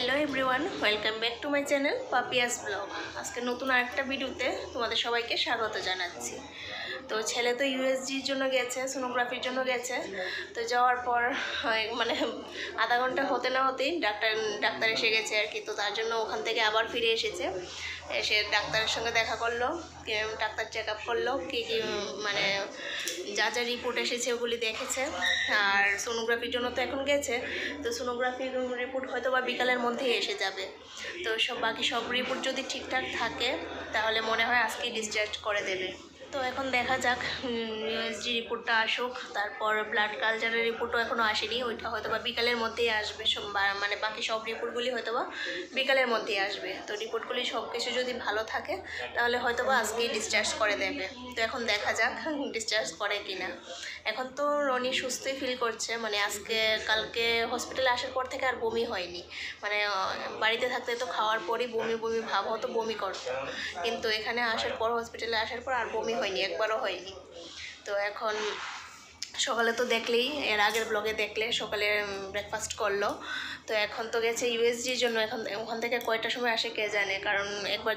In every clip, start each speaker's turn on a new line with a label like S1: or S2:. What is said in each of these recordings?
S1: Hello everyone, welcome back to my channel Papiya's blog. আজকে নতুন আরেকটা ভিডিওতে তোমাদের সবাইকে স্বাগত জানাচ্ছি। তো ছেলে তো ইউএসজির জন্য গেছে, সোনোগ্রাফির জন্য গেছে। তো যাওয়ার পর মানে আধা ঘন্টা হতে না হতেই ডাক্তার এসে গেছে আর কি। তো তার জন্য ওখান থেকে আবার ফিরে এসেছে, এসে ডাক্তারের সঙ্গে দেখা করলো, ডাক্তার চেক আপ করলো, কী মানে যা যা রিপোর্ট এসেছে ওগুলি দেখেছে। আর সোনোগ্রাফির জন্য তো এখন গেছে, তো সোনোগ্রাফির রিপোর্ট হয়তো বা বিকালের মধ্যেই এসে যাবে। তো বাকি সব রিপোর্ট যদি ঠিকঠাক থাকে তাহলে মনে হয় আজকেই ডিসচার্জ করে দেবে। তো এখন দেখা যাক, ইউএসজি রিপোর্টটা আসুক, তারপর ব্লাড কালচারের রিপোর্টও এখনও আসেনি, ওইটা হয়তো বা বিকালের মধ্যেই আসবে। মানে বাকি সব রিপোর্টগুলি হয়তো বা বিকালের মধ্যেই আসবে। তো রিপোর্টগুলি সব কিছু যদি ভালো থাকে তাহলে হয়তো বা আজকেই ডিসচার্জ করে দেবে। তো এখন দেখা যাক ডিসচার্জ করে কি না। এখন তো রনি সুস্থই ফিল করছে, মানে কালকে হসপিটালে আসার পর থেকে আর বমি হয়নি। মানে বাড়িতে থাকতে তো খাওয়ার পরই বমি বমি ভাব হতো, বমি করতো, কিন্তু এখানে আসার পর, হসপিটালে আসার পর আর বমি হয়নি, একবারও হয়নি। তো এখন সকালে তো দেখলেই, এর আগের ব্লগে দেখলে সকালে ব্রেকফাস্ট করলো। তো এখন তো গেছে ইউএসজির জন্য। এখন ওখান থেকে কয়টার সময় আসে কে জানে, কারণ একবার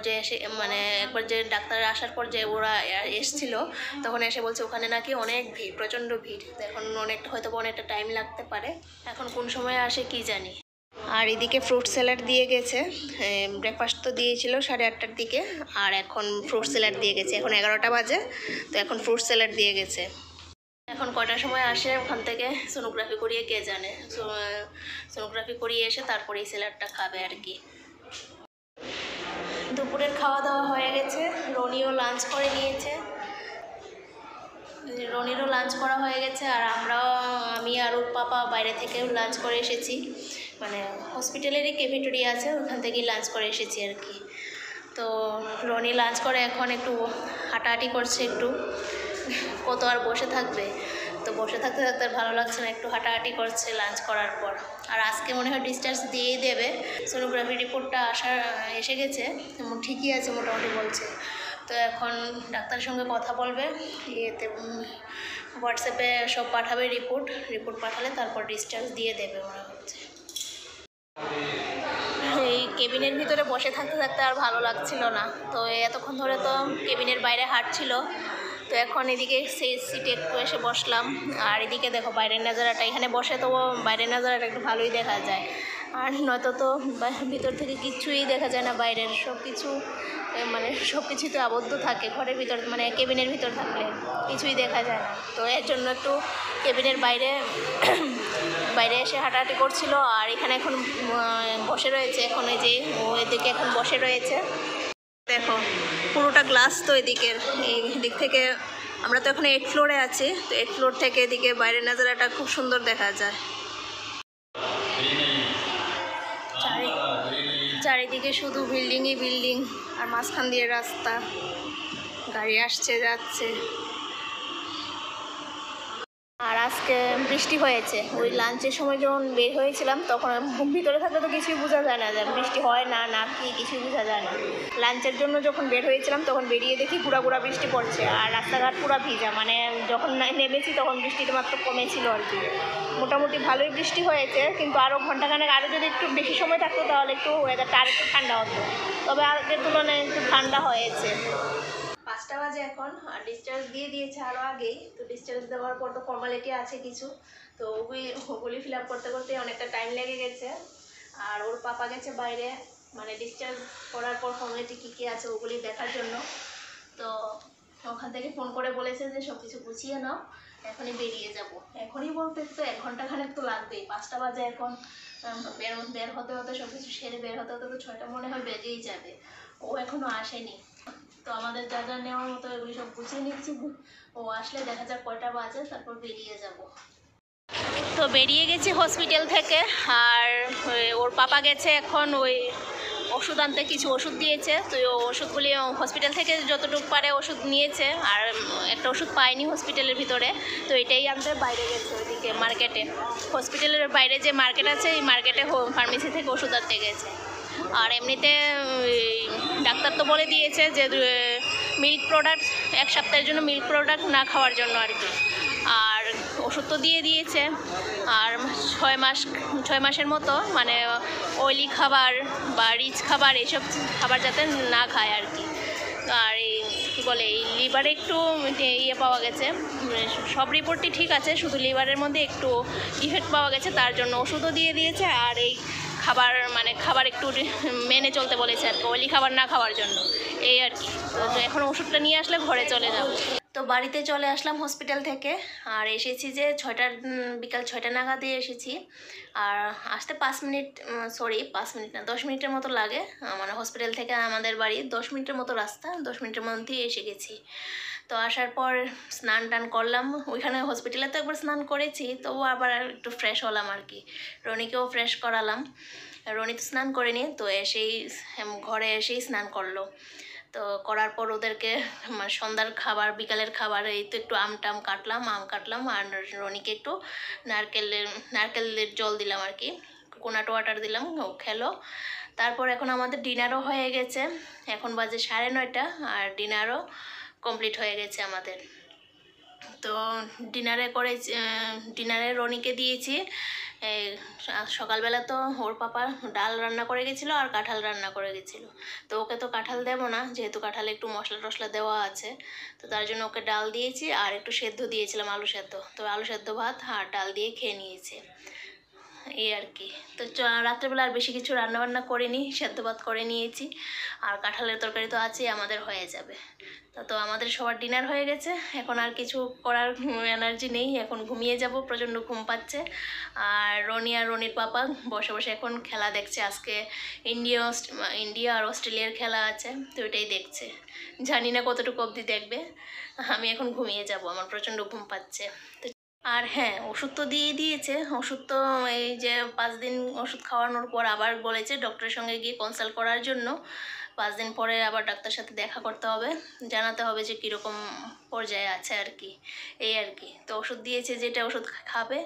S1: যে ডাক্তার আসার পর যে ওরা এসছিল তখন এসে বলছে ওখানে নাকি অনেক ভিড়, প্রচণ্ড ভিড়। এখন হয়তো অনেকটা টাইম লাগতে পারে, এখন কোন সময় আসে কি জানি। আর এদিকে ফ্রুট স্যালাড দিয়ে গেছে, ব্রেকফাস্ট তো দিয়েছিল 8:30টার দিকে, আর এখন ফ্রুট স্যালাড দিয়ে গেছে। এখন 11টা বাজে, তো এখন ফ্রুট স্যালাড দিয়ে গেছে। এখন কটার সময় আসে ওখান থেকে সোনোগ্রাফি করিয়ে কে জানে। সোনোগ্রাফি করিয়ে এসে তারপরে এই স্যালাডটা খাবে আর কি। দুপুরের খাওয়া দাওয়া হয়ে গেছে, রনিও লাঞ্চ করে নিয়েছে, রনিরও লাঞ্চ করা হয়ে গেছে। আর আমি আর ওর পাপা বাইরে থেকেও লাঞ্চ করে এসেছি, মানে হসপিটালেরই ক্যাফেটেরিয়া আছে, ওখান থেকেই লাঞ্চ করে এসেছি আর কি। তো রনি লাঞ্চ করে এখন একটু হাঁটাহাঁটি করছে, একটু কত আর বসে থাকবে। তো বসে থাকতে থাকতে ভালো লাগছে না, একটু হাঁটাহাঁটি করছে লাঞ্চ করার পর। আর আজকে মনে হয় ডিসচার্জ দিয়েই দেবে, সোনোগ্রাফি রিপোর্টটা এসে গেছে, ঠিকই আছে মোটামুটি বলছে। তো এখন ডাক্তারের সঙ্গে কথা বলবে, হোয়াটসঅ্যাপে সব পাঠাবে রিপোর্ট পাঠালে তারপর ডিসচার্জ দিয়ে দেবে মনে হচ্ছে। এই কেবিনের ভিতরে বসে থাকতে থাকতে আর ভালো লাগছিল না, তো এতক্ষণ ধরে তো কেবিনের বাইরে হাঁটছিল। তো এখন এদিকে সেই সিটে একটু এসে বসলাম। আর এদিকে দেখো বাইরের নাজারাটা, এখানে বসে তো বাইরের নাজারাটা একটু ভালোই দেখা যায়, আর নয়তো তো ভিতর থেকে কিচ্ছুই দেখা যায় না। বাইরের সব কিছুই তো আবদ্ধ থাকে ঘরের ভিতর, মানে কেবিনের ভিতর থাকলে কিছুই দেখা যায় না। তো এর জন্য একটু কেবিনের বাইরে এসে হাঁটাহাঁটি করছিল। আর এখানে এখন বসে রয়েছে, এখন এই যে এদিকে এখন বসে রয়েছে। দেখো পুরোটা গ্লাস তো এদিক থেকে, আমরা তো এখন 8th ফ্লোরে আছি, তো 8th ফ্লোর থেকে এদিকে বাইরের নাজারাটা খুব সুন্দর দেখা যায়। চারিদিকে শুধু বিল্ডিংই বিল্ডিং, আর মাঝখান দিয়ে রাস্তা, গাড়ি আসছে যাচ্ছে। আর আজকে বৃষ্টি হয়েছে, ওই লাঞ্চের সময় যখন বের হয়েছিলাম তখন ভিতরে থাকলে তো কিছুই বোঝা যায় না, যে বৃষ্টি হয় না কি কিছুই বোঝা যায় না। লাঞ্চের জন্য যখন বের হয়েছিলাম তখন বেরিয়ে দেখি পুরা বৃষ্টি পড়ছে, আর রাস্তাঘাট পুরা ভিজা। মানে যখন নেমেছি তখন বৃষ্টিটা মাত্র কমেছিল আর কি। মোটামুটি ভালোই বৃষ্টি হয়েছে, কিন্তু আরও ঘন্টাখানেক আরও যদি একটু বেশি সময় থাকতো তাহলে একটু ওয়েদারটা আর একটু ঠান্ডা হতো, তবে আগের তুলনায় একটু ঠান্ডা হয়েছে। 5টা বাজে এখন, আর ডিসচার্জ দিয়ে দিয়েছে আরও আগেই। তো ডিসচার্জ দেওয়ার পর তো ফর্মালিটি আছে কিছু, তো ওগুলি ফিল আপ করতে করতে অনেকটা টাইম লেগে গেছে। আর ওর পাপা গেছে বাইরে, মানে ডিসচার্জ করার পর ফর্মালিটি কী আছে ওগুলি দেখার জন্য। তো ওখান থেকে ফোন করে বলেছে যে সব কিছু গুছিয়ে নাও, এখনই বেরিয়ে যাব। এখনই বলতে তো 1 ঘন্টাখানেক তো লাগবেই, 5টা বাজে এখন। বের হতে হতে সব কিছু সেরে বের হতে হতে তো 6টা মনে হয় বেজেই যাবে। ও এখনও আসেনি, তো আমাদের যা যা নেওয়ার মতো এগুলি সব গুছিয়ে নিচ্ছি। ও আসলে দেখা যাক কয়টা বাজে, তারপর বেরিয়ে যাব। তো বেরিয়ে গেছি হসপিটাল থেকে। আর ওর পাপা গেছে এখন ওই ওষুধ আনতে, কিছু ওষুধ দিয়েছে। তো ওষুধগুলি হসপিটাল থেকে যতটুকু পারে ওষুধ নিয়েছে, আর একটা ওষুধ পায়নি হসপিটালের ভিতরে, তো এটাই আনতে বাইরে গেছে ওইদিকে মার্কেটে। হসপিটালের বাইরে যে মার্কেট আছে, এই মার্কেটে ফার্মেসি থেকে ওষুধ আনতে গেছে। আর এমনিতে ডাক্তার তো বলে দিয়েছে যে মিল্ক প্রোডাক্ট 1 সপ্তাহের জন্য মিল্ক প্রোডাক্ট না খাওয়ার জন্য আর কি। আর ওষুধ তো দিয়ে দিয়েছে, আর 6 মাসের মতো মানে অয়েলি খাবার বা রিচ খাবার এইসব খাবার যাতে না খায় আর কি। আর এই কী বলে, এই লিভারে একটু ইয়ে পাওয়া গেছে, সব রিপোর্টই ঠিক আছে, শুধু লিভারের মধ্যে একটু ইফেক্ট পাওয়া গেছে, তার জন্য ওষুধও দিয়ে দিয়েছে। আর এই খাবার একটু মেনে চলতে বলেছে আর কি, অয়েলি খাবার না খাওয়ার জন্য, এই আর কি। তো এখন ওষুধটা নিয়ে আসলে ঘরে চলে যাব। তো বাড়িতে চলে আসলাম হসপিটাল থেকে, আর এসেছি যে বিকাল 6টা নাগাদই এসেছি। আর আসতে 5 মিনিট, 10 মিনিটের মতো লাগে। মানে হসপিটাল থেকে আমাদের বাড়ি 10 মিনিটের মতো রাস্তা, 10 মিনিটের মধ্যেই এসে গেছি। তো আসার পর স্নান টান করলাম, ওইখানে হসপিটালে তো একবার স্নান করেছি, তবু আবার একটু ফ্রেশ হলাম আর কি। রনিকেও ফ্রেশ করালাম, রনি তো স্নান করেনি, তো ঘরে এসেই স্নান করলো। তো করার পর ওদেরকে সন্ধ্যার খাবার, বিকালের খাবার, এই তো একটু আম কাটলাম, আর রনিকে একটু নারকেলের জল দিলাম আর কি, কোকোনাট ওয়াটার দিলাম, ও খেলো। তারপর এখন আমাদের ডিনারও হয়ে গেছে, এখন বাজে 9:30, আর ডিনারও কমপ্লিট হয়ে গেছে আমাদের। তো ডিনারে রনিকে দিয়েছি। সকালবেলা তো ওর পাপা ডাল রান্না করে গেছিলো আর কাঁঠাল রান্না করে গেছিলো, তো ওকে তো কাঁঠাল দেবো না, যেহেতু কাঁঠালে একটু মশলা টশলা দেওয়া আছে, তো তার জন্য ওকে ডাল দিয়েছি আর একটু সেদ্ধ দিয়েছিলাম, আলু সেদ্ধ। তো আলু সেদ্ধ ভাত আর ডাল দিয়ে খেয়ে নিয়েছে, এই আর কি। তো রাত্রেবেলা আর বেশি কিছু রান্নাবান্না করিনি, সেদ্ধ ভাত করে নিয়েছি, আর কাঁঠালের তরকারি তো আছেই, আমাদের হয়ে যাবে। তো আমাদের সবার ডিনার হয়ে গেছে, এখন আর কিছু করার এনার্জি নেই, এখন ঘুমিয়ে যাব, প্রচণ্ড ঘুম পাচ্ছে। আর রনি আর রনির পাপা বসে বসে এখন খেলা দেখছে, আজকে ইন্ডিয়া আর অস্ট্রেলিয়ার খেলা আছে, তো ওইটাই দেখছে। জানি না কতটুকু অবধি দেখবে, আমি এখন ঘুমিয়ে যাব, আমার প্রচণ্ড ঘুম পাচ্ছে। আর হ্যাঁ, ওষুধ তো দিয়ে দিয়েছে, ওষুধ তো এই যে 5 দিন ওষুধ খাওয়ানোর পর আবার বলেছে ডক্টরের সঙ্গে গিয়ে কনসাল্ট করার জন্য। 5 দিন পরে আবার ডাক্তার সাথে দেখা করতে হবে, জানাতে হবে যে কীরকম পর্যায়ে আছে আর কি, এই আর কি। তো ওষুধ দিয়েছে, যেটা ওষুধ খাবে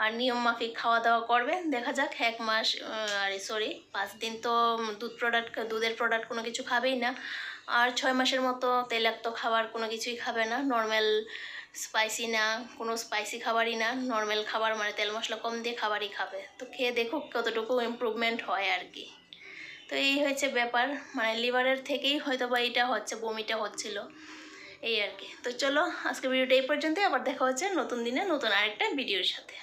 S1: আর নিয়ম মাফিক খাওয়া দাওয়া করবে, দেখা যাক 1 মাস 5 দিন তো দুধের প্রোডাক্ট কোনো কিছু খাবেই না, আর 6 মাসের মতো তৈলাক্ত খাবার কোনো কিছুই খাবে না, নর্মাল স্পাইসি না, কোনো স্পাইসি খাবারই না, নর্মাল খাবার মানে তেল মশলা কম দিয়ে খাবারই খাবে। তো খেয়ে দেখুক কতটুকু ইমপ্রুভমেন্ট হয় আর কি। তো এই হয়েছে ব্যাপার, মানে লিভারের থেকেই হয়তো বা এইটা হচ্ছে, বমিটা হচ্ছিল, এই আর কি। তো চলো আজকে ভিডিওটা এই পর্যন্তই, আবার দেখা হচ্ছে নতুন দিনে নতুন আরেকটা ভিডিওর সাথে।